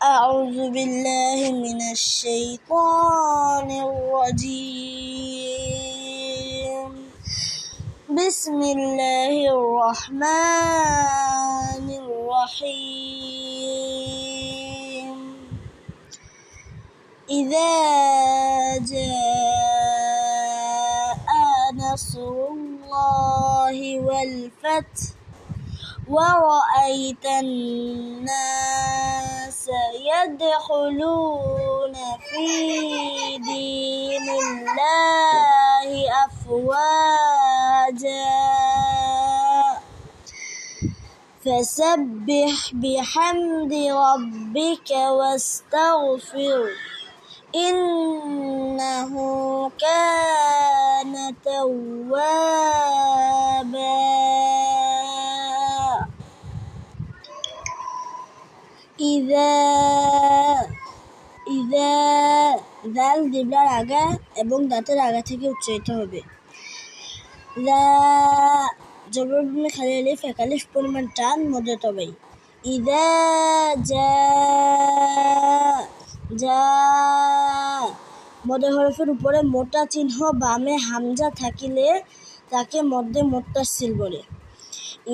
أعوذ بالله من الشيطان الرجيم بسم الله الرحمن الرحيم إذا جاء نصر الله والفتح ورأيت الناس يدخلون في دين الله أفواجا فسبح بحمد ربك واستغفر إنه كان توابا ইযা দাল জিবলার আগা এবং দাঁতের আগা থেকে উচ্চারিত হবে। ইযা জবর বর্ণে খালি আলিফ এক আলিফ পরিমাণ টান মধ্যে তবাই। ইযা যা মধ্যে হরফের উপরে মোটা চিহ্ন বামে হামজা থাকিলে তাকে মধ্যে মুত্তাসিল বলে।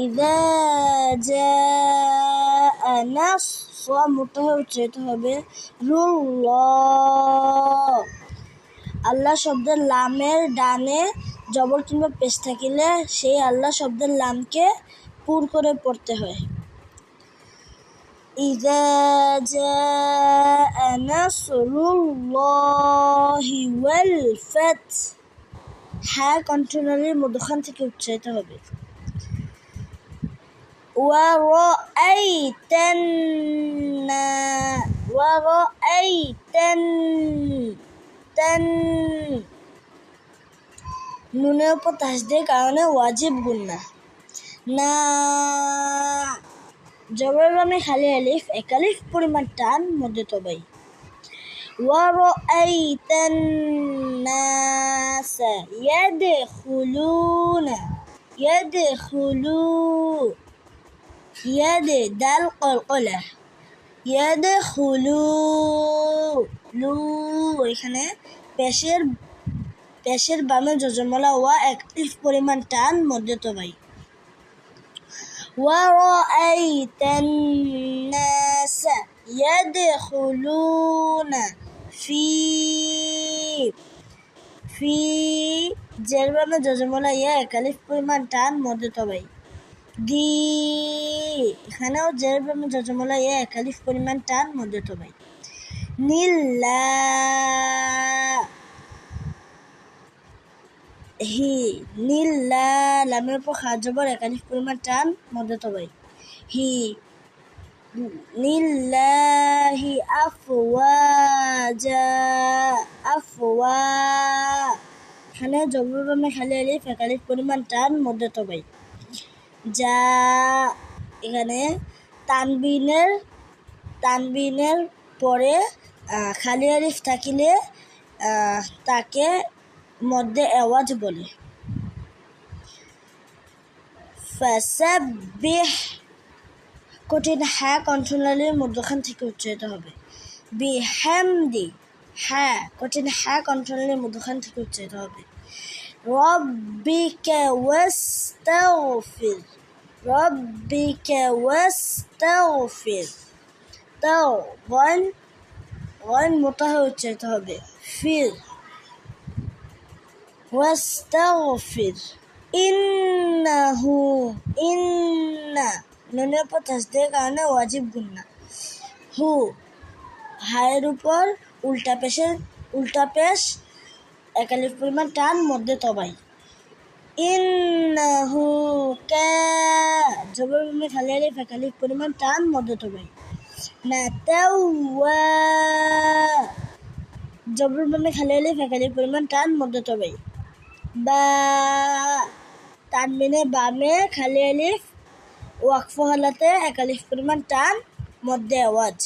ইযা জাআ নাসর মোটা হয়ে উচ্চারিত হবে। আল্লাহ শব্দের লামের ডানে জবর কিংবা পেশ থাকিলে সেই আল্লাহ শব্দের লামকে পুর করে পড়তে হয়। ইযা জাআ নাসরুল্লাহি ওয়াল ফাতহ হ্যাঁ কণ্ঠনালীর মধ্যখান থেকে উচ্চারিত হবে। নুনের উপর তাসদীদের কারণে ওয়াজিব গুন্না। না জবর বামে খালি আলিফ এক আলিফ পরিমাণ টান মধ্যে তবাই। ওয়ারাআইতান নাস ইয়াদখুলু ইয়াদে দাল কলকলা ইয়াদখুলু এখানে পেশের বামে যজমলা ওয়া এক আলিফ পরিমাণ টান মধ্যে তবাই। ওয়ারাআইতান নাস ইয়াদখুলুনা ফি জের বামে যজমলা ইয়া এক আলিফ পরিমাণ টান মধ্যে তবাই। এখানেও জের বামে যজমলা ইয়া এক আলিফ পরিমাণ টান মধ্যে তবাই। নীলা লামের উপর খাজ জবর এক আলিফ পরিমাণ টান মধ্যে তবাই। লিল্লাহি আফওয়াজা এখানে জবর বামে খালি আলিফ এক আলিফ পরিমাণ টান মধ্যে তবাই। যা এখানে তানবিনের পরে খালি আলিফ থাকিলে তাকে মধ্যে আওয়াজ বলে। ফাসাব্বিহ কঠিন হ্যাঁ কণ্ঠনালীর মধ্যখান থেকে উচ্চারিত হবে। বিহামদি হ্যাঁ কঠিন হ্যাঁ কণ্ঠনালীর মধ্যখান থেকে উচ্চারিত হবে। রব্বিকা ওয়াস্তাগফির তাও গন মোটা হয়ে উচ্চারিত হবে। ফির ওয়াস্তাগফির ইন্না নুনের উপর তাসদীদের কারণে ওয়াজিব গুন্না। হায়ের উপর উল্টা পেশ এক আলিফ পরিমাণ টান মধ্যে তবাই। ইন্নাহু জবর বামে খালি আলিফ এক আলিফ পরিমাণ টান মধ্যে তবাই। না জবর বামে খালি আলিফ এক আলিফ পরিমাণ টান মধ্যে তবাই। বা তানবিনে বামে খালি আলিফ ওয়াকফ হালাতে এক আলিফ পরিমাণ টান মধ্যে আওয়াজ।